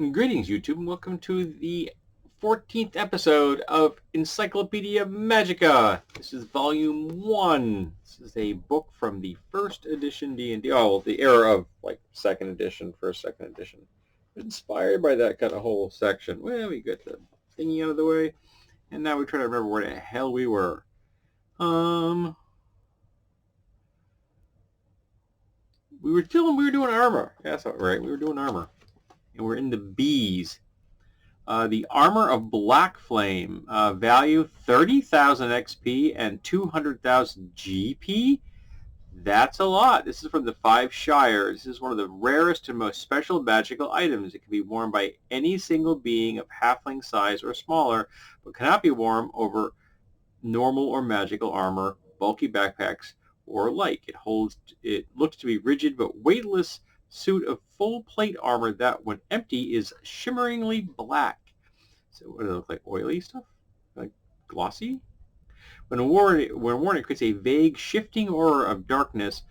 Greetings, YouTube, and welcome to the 14th episode of Encyclopedia Magica. This is Volume 1. This is a book from the first edition D&D. Oh, well, the era of, second edition, first, second edition. Inspired by that kind of whole section. Well, we got the thingy out of the way, and now we try to remember where the hell we were. We were doing armor. Yeah, that's right, we were doing armor. And we're in the B's. The Armor of Black Flame, value 30,000 XP and 200,000 GP. That's a lot. This is from the 5 Shires. This is one of the rarest and most special magical items. It can be worn by any single being of halfling size or smaller, but cannot be worn over normal or magical armor, bulky backpacks, or like. It looks to be rigid but weightless suit of full plate armor that, when empty, is shimmeringly black. So what does it look like? Oily stuff? Like glossy? When worn, it creates a vague, shifting aura of darkness,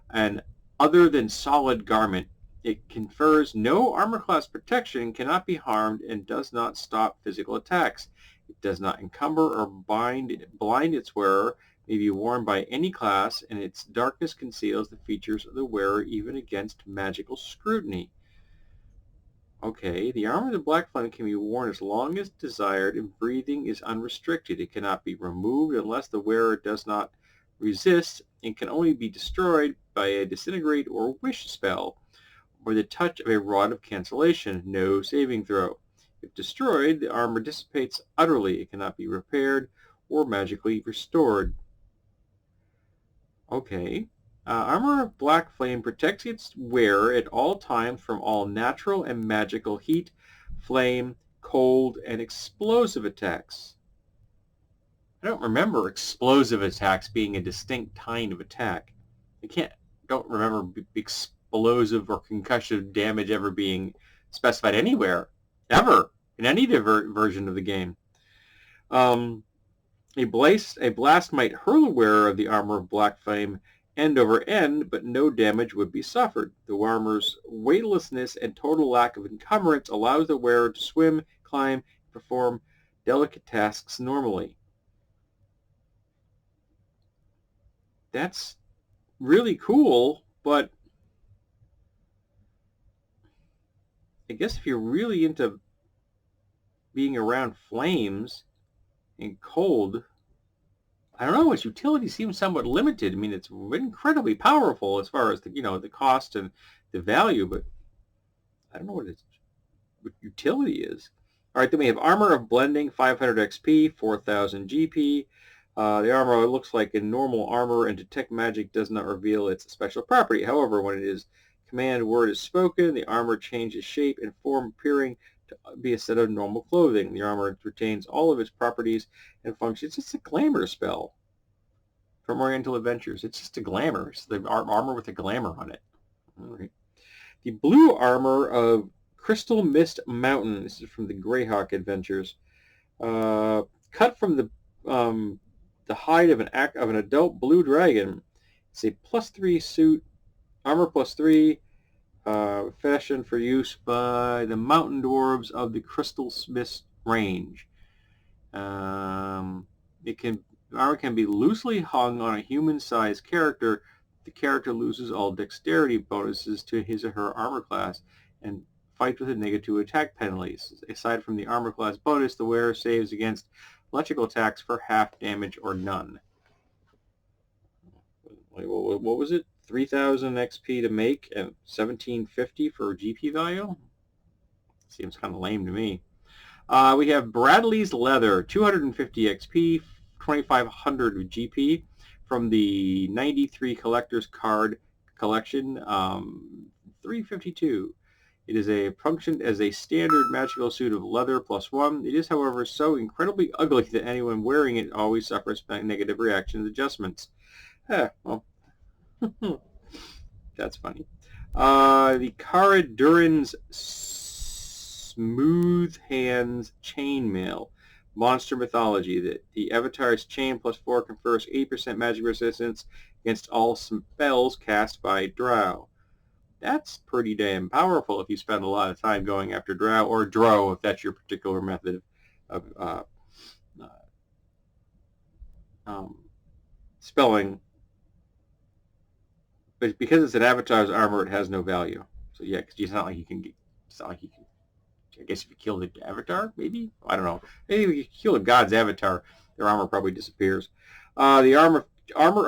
and other than solid garment. It confers no armor class protection, cannot be harmed, and does not stop physical attacks. It does not encumber or blind its wearer, may be worn by any class, and its darkness conceals the features of the wearer even against magical scrutiny. Okay, the Armor of the Black Flame can be worn as long as desired, and breathing is unrestricted. It cannot be removed unless the wearer does not resist, and can only be destroyed by a disintegrate or wish spell, or the touch of a rod of cancellation. No saving throw. If destroyed, the armor dissipates utterly. It cannot be repaired or magically restored. Okay. Armor of Black Flame protects its wearer at all times from all natural and magical heat, flame, cold, and explosive attacks. I don't remember explosive attacks being a distinct kind of attack. Don't remember explosive or concussive damage ever being specified anywhere, ever, in any version of the game. A blast might hurl the wearer of the Armor of Black Flame end over end, but no damage would be suffered. The armor's weightlessness and total lack of encumbrance allows the wearer to swim, climb, and perform delicate tasks normally. That's really cool, but I guess if you're really into being around flames and cold, I don't know, its utility seems somewhat limited. I mean, it's incredibly powerful as far as the cost and the value, but I don't know what utility is. All right, then we have Armor of Blending, 500 XP, 4,000 GP. The armor looks like a normal armor, and detect magic does not reveal its special property. However, when its command word is spoken, the armor changes shape and form, appearing to be a set of normal clothing. The armor retains all of its properties and functions. It's a glamour spell from Oriental Adventures. It's just a glamour. It's the armor with a glamour on it. All right. The blue armor of Crystal Mist Mountain. This is from the Greyhawk Adventures. Cut from the hide of an adult blue dragon. It's a +3 suit, armor +3, fashioned for use by the mountain dwarves of the Crystal Mist range. Armor can be loosely hung on a human-sized character. The character loses all dexterity bonuses to his or her armor class and fights with a -2 attack penalties. Aside from the armor class bonus, the wearer saves against electrical attacks for half damage or none. What was it? 3,000 XP to make and 1,750 for GP value? Seems kind of lame to me. We have Bradley's Leather, 250 XP, 2,500 GP from the 93 Collector's Card Collection, 352. It is functioned as a standard magical suit of leather +1. It is, however, so incredibly ugly that anyone wearing it always suffers negative reactions adjustments. Well, that's funny. The Cara Duran's Smooth Hands Chainmail. Monster Mythology. The Avatar's Chain +4 confers 8% magic resistance against all spells cast by Drow. That's pretty damn powerful if you spend a lot of time going after drow, or drow if that's your particular method of uh, um, spelling. But because it's an avatar's armor, it has no value. So yeah, because it's not like you can get, it's not like you can. I guess if you kill the avatar, maybe, I don't know. Maybe if you kill a god's avatar, their armor probably disappears. The armor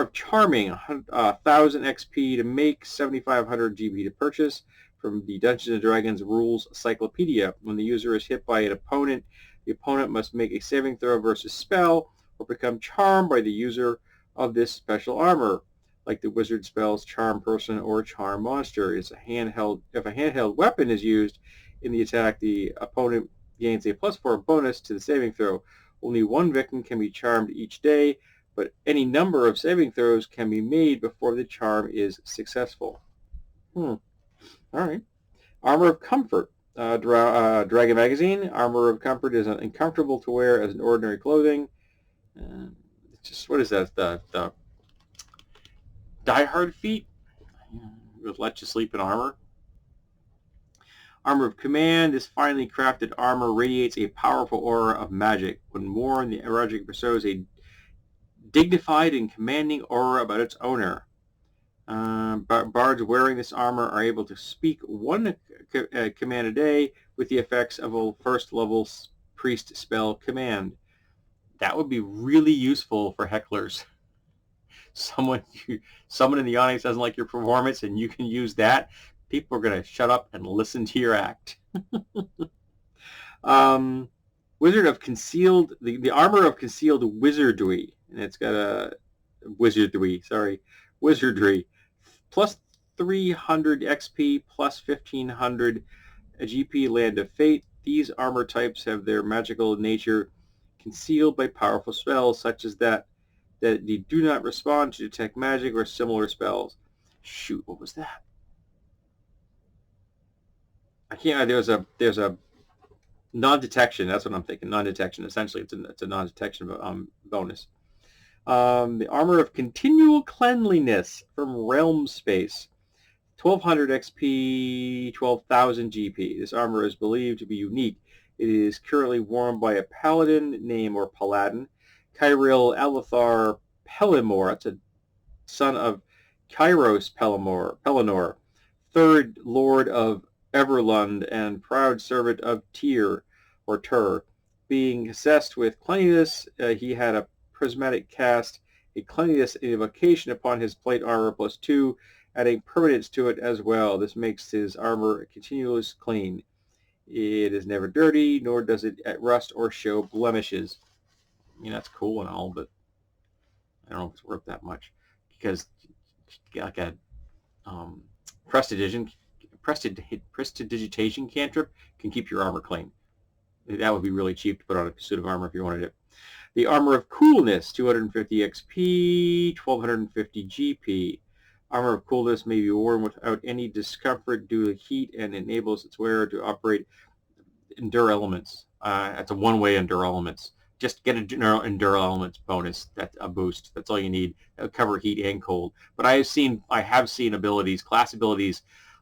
of charming, 1,000 XP to make, 7,500 GB to purchase, from the Dungeons and Dragons Rules Encyclopedia. When the user is hit by an opponent, the opponent must make a saving throw versus spell, or become charmed by the user of this special armor, like the wizard spells Charm Person or Charm Monster. If a handheld weapon is used in the attack, the opponent gains a +4 bonus to the saving throw. Only one victim can be charmed each day, but any number of saving throws can be made before the charm is successful. All right. Armor of Comfort. Dragon Magazine. Armor of Comfort is uncomfortable to wear as an ordinary clothing. Just, what is that? The Die Hard feat? Will let you sleep in armor. Armor of Command. This finely crafted armor radiates a powerful aura of magic. When worn, the magic bestows a dignified and commanding aura about its owner. Bards wearing this armor are able to speak one command a day with the effects of a first-level priest spell command. That would be really useful for hecklers. Someone in the audience doesn't like your performance, and you can use that. People are going to shut up and listen to your act. Wizard of Concealed, the Armor of Concealed Wizardry, and it's got a wizardry, plus 300 XP, plus 1,500 GP Land of Fate. These armor types have their magical nature concealed by powerful spells, such as that they do not respond to detect magic or similar spells. Shoot, what was that? I can't. There's a non-detection. That's what I'm thinking. Non-detection. Essentially, it's a non-detection bonus. The Armor of Continual Cleanliness from Realm Space. 1,200 XP, 12,000 GP. This armor is believed to be unique. It is currently worn by a paladin named, or paladin, Kyril Alethar Pellinor. That's a son of Kairos Pellinor, third Lord of Everlund and proud servant of Tyr, or Tur. Being obsessed with cleanliness, he had a prismatic cast, a cleanliness invocation upon his plate armor +2, adding permanence to it as well. This makes his armor continuously clean. It is never dirty, nor does it rust or show blemishes. I mean, that's cool and all, but I don't know if it's worth that much, because like a prestidigitation cantrip can keep your armor clean. That would be really cheap to put on a suit of armor if you wanted it. The Armor of Coolness, 250 XP, 1,250 GP. Armor of Coolness may be worn without any discomfort due to heat and enables its wearer to operate Endure Elements. It's a one-way Endure Elements. Just get an Endure Elements bonus. That's a boost. That's all you need. That'll cover heat and cold. But I have seen abilities, class abilities,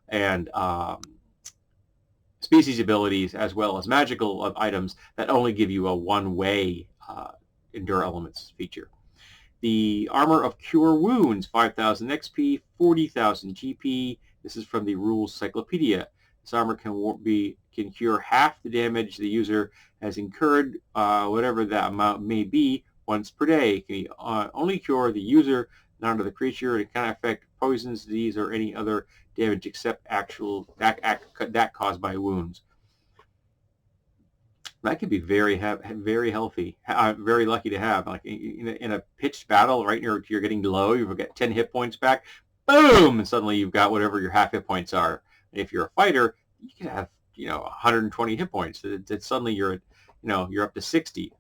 and species abilities, as well as magical items that only give you a one-way Endure Elements feature. The Armor of Cure Wounds, 5,000 XP, 40,000 GP. This is from the Rules Encyclopedia. This armor can cure half the damage the user has incurred, whatever that amount may be, once per day. It can only cure the user, not the creature. It cannot affect poisons, disease, or any other damage except that caused by wounds. That could be very healthy, very lucky to have. Like in a pitched battle, right near you're getting low, you've got 10 hit points back, boom, and suddenly you've got whatever your half hit points are. If you're a fighter, you can have 120 hit points. That suddenly you're up to 60.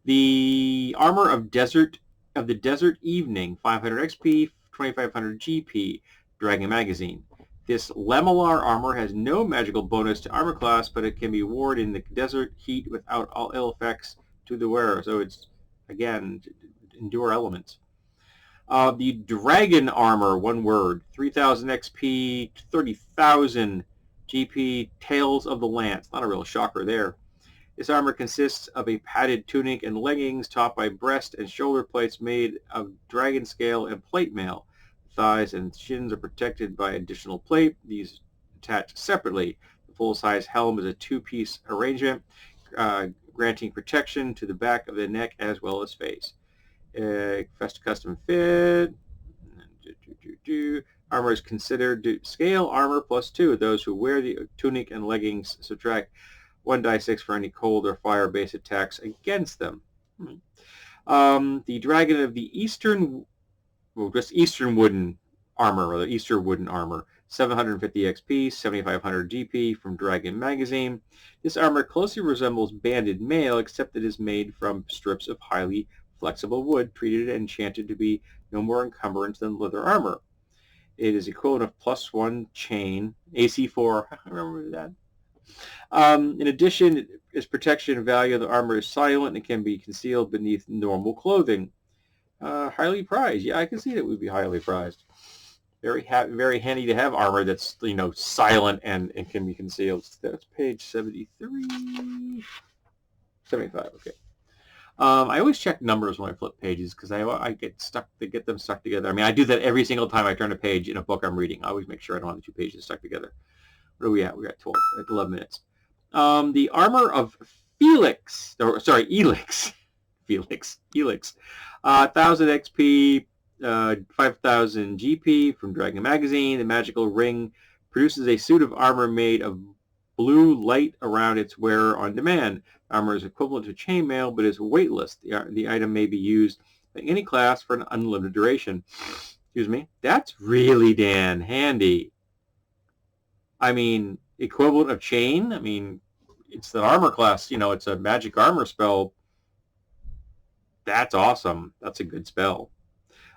The Armor of the Desert Evening, 500 XP, 2,500 GP. Dragon Magazine. This Lamellar armor has no magical bonus to armor class, but it can be worn in the desert heat without all ill effects to the wearer. So it's, again, Endure Elements. The Dragon Armor, one word, 3,000 XP, 30,000 GP, Tails of the Lance. Not a real shocker there. This armor consists of a padded tunic and leggings topped by breast and shoulder plates made of dragon scale and plate mail. Thighs and shins are protected by additional plate. These attach separately. The full-size helm is a two-piece arrangement, granting protection to the back of the neck as well as face. Custom fit. Armor is considered scale armor +2. Those who wear the tunic and leggings subtract 1d6 for any cold or fire-based attacks against them. The Dragon of the Eastern, well, just Eastern Wooden Armor, or the Eastern Wooden Armor, 750 XP, 7,500 GP from Dragon Magazine. This armor closely resembles banded mail, except it is made from strips of highly flexible wood, treated and enchanted to be no more encumbrance than leather armor. It is equivalent of +1 chain, AC4, I remember that. In addition, its protection value of the armor is silent and can be concealed beneath normal clothing. Highly prized. Yeah, I can see that would be highly prized. Very handy to have armor that's, silent and can be concealed. That's page 73. 75, okay. I always check numbers when I flip pages because I get them stuck together. I mean, I do that every single time I turn a page in a book I'm reading. I always make sure I don't have the two pages stuck together. What are we at? We're at 11 minutes. The Armor of Elix. 1,000 XP, 5,000 GP from Dragon Magazine. The magical ring produces a suit of armor made of blue light around its wearer on demand. Armor is equivalent to chainmail, but is weightless. The item may be used by any class for an unlimited duration. Excuse me. That's really damn handy. I mean, equivalent of chain. I mean, it's the armor class. It's a magic armor spell. That's awesome. That's a good spell.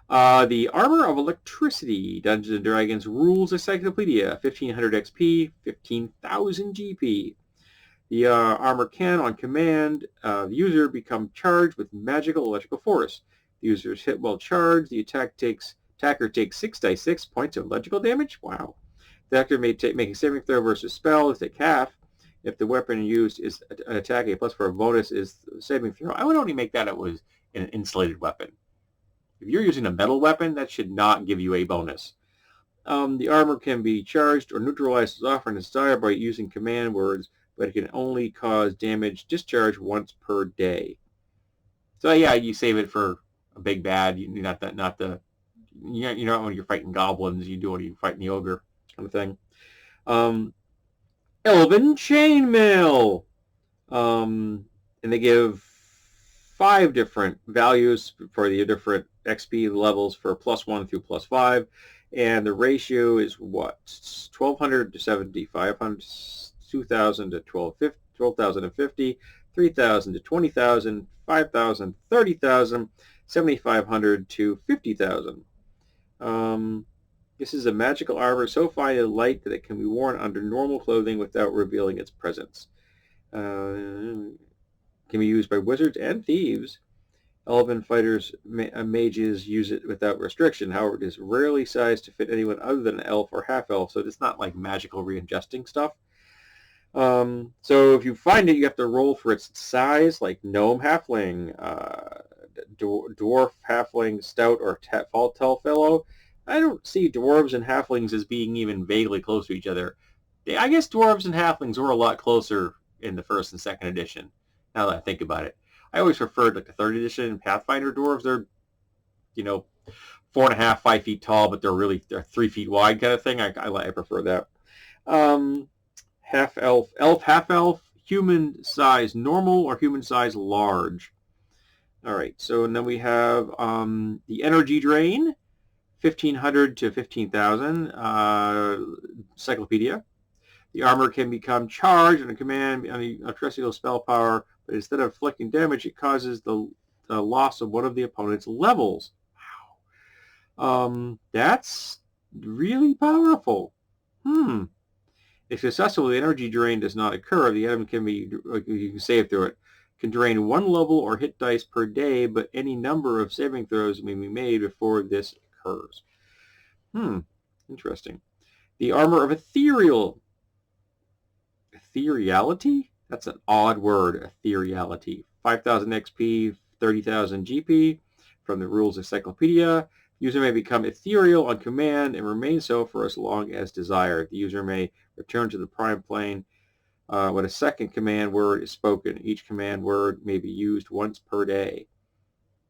The Armor of Electricity, Dungeons & Dragons Rules Encyclopedia, 1,500 XP, 15,000 GP. The armor can, on command, the user become charged with magical electrical force. The user is hit while charged. The attacker takes 6d6 points of electrical damage. Wow. The actor may make a saving throw versus spell. Take half. If the weapon used is an attack, a +4 bonus is the saving throw. I would only make that it was an insulated weapon. If you're using a metal weapon, that should not give you a bonus. The armor can be charged or neutralized as often as desired by using command words, but it can only cause damage discharge once per day. So yeah, you save it for a big bad. You're not when you're fighting goblins. You do when you're fighting the ogre, kind of thing. Elven Chainmail, and they give 5 different values for the different XP levels for +1 through +5, and the ratio is what? 1,200 to 7,500, 2,000 to 12,050, 3,000 to 20,000, 5,000, 30,000, 7,500 to 50,000. This is a magical armor so fine and light that it can be worn under normal clothing without revealing its presence. Can be used by wizards and thieves. Elven fighters, mages use it without restriction. However, it is rarely sized to fit anyone other than an elf or half-elf, so it's not like magical readjusting stuff. So if you find it, you have to roll for its size, like gnome halfling, dwarf halfling, stout, or tall fellow. I don't see dwarves and halflings as being even vaguely close to each other. I guess dwarves and halflings were a lot closer in the 1st and 2nd edition, now that I think about it. I always preferred like the 3rd edition Pathfinder dwarves. They're, 4.5, 5 feet tall, but they're 3 feet wide kind of thing. I prefer that. Half-elf, half-elf, human size normal or human size large. All right, so and then we have the energy drain, 1,500 to 15,000, Encyclopedia. The armor can become charged on a command on the terrestrial spell power, but instead of inflicting damage, it causes the loss of one of the opponent's levels. Wow. That's really powerful. If successful, the energy drain does not occur. The item can be, you can save through it, Can drain 1 level or hit dice per day, but any number of saving throws may be made before this occurs. Interesting. The Armor of Ethereality? That's an odd word, Ethereality. 5,000 XP, 30,000 GP from the Rules Encyclopedia. User may become ethereal on command and remain so for as long as desired. The user may return to the prime plane when a second command word is spoken. Each command word may be used once per day.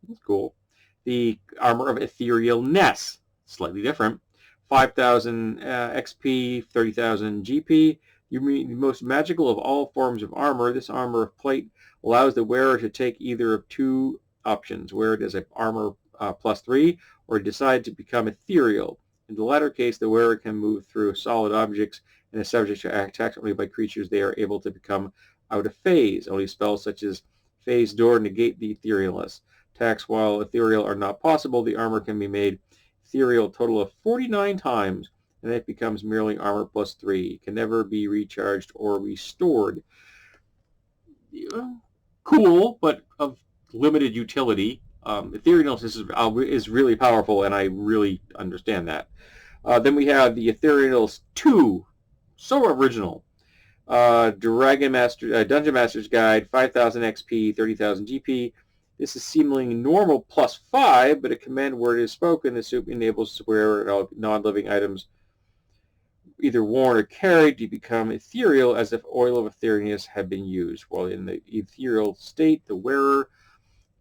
That's cool. The Armor of Etherealness, slightly different. 5,000 XP, 30,000 GP. The most magical of all forms of armor, this armor of plate allows the wearer to take either of two options. Wear it as an armor +3 or decide to become ethereal. In the latter case, the wearer can move through solid objects and is subject to attack only by creatures they are able to become out of phase. Only spells such as Phase Door negate the etherealness. Attacks while ethereal are not possible. The armor can be made ethereal a total of 49 times, and it becomes merely armor +3. It can never be recharged or restored. Cool, but of limited utility. Etherealness is really powerful, and I really understand that. Then we have the Etherealness 2. So original. Dungeon Master's Guide, 5,000 XP, 30,000 GP. This is seemingly normal +5, but a command word is spoken. The soup enables to wear non-living items either worn or carried to become ethereal as if oil of etherealness had been used. While in the ethereal state, the wearer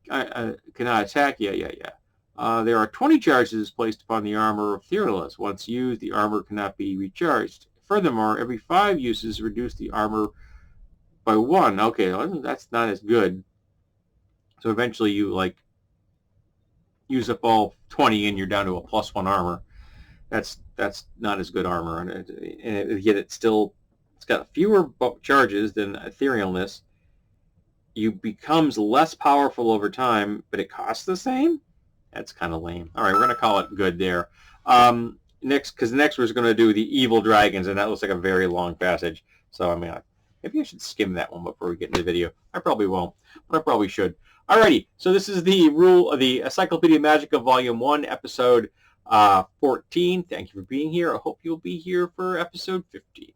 cannot attack. There are 20 charges placed upon the Armor of Etherealness. Once used, the armor cannot be recharged. Furthermore, every 5 uses reduce the armor by 1. Okay, well, that's not as good. So eventually you use up all 20 and you're down to a +1 armor. That's not as good armor, and yet it's got fewer charges than Etherealness. It becomes less powerful over time, but it costs the same? That's kind of lame. All right, we're going to call it good there. Next we're going to do the evil dragons, and that looks like a very long passage. So, maybe I should skim that one before we get into the video. I probably won't, but I probably should. Alrighty, so this is the Encyclopedia Magica Volume 1, Episode 14. Thank you for being here. I hope you'll be here for Episode 50.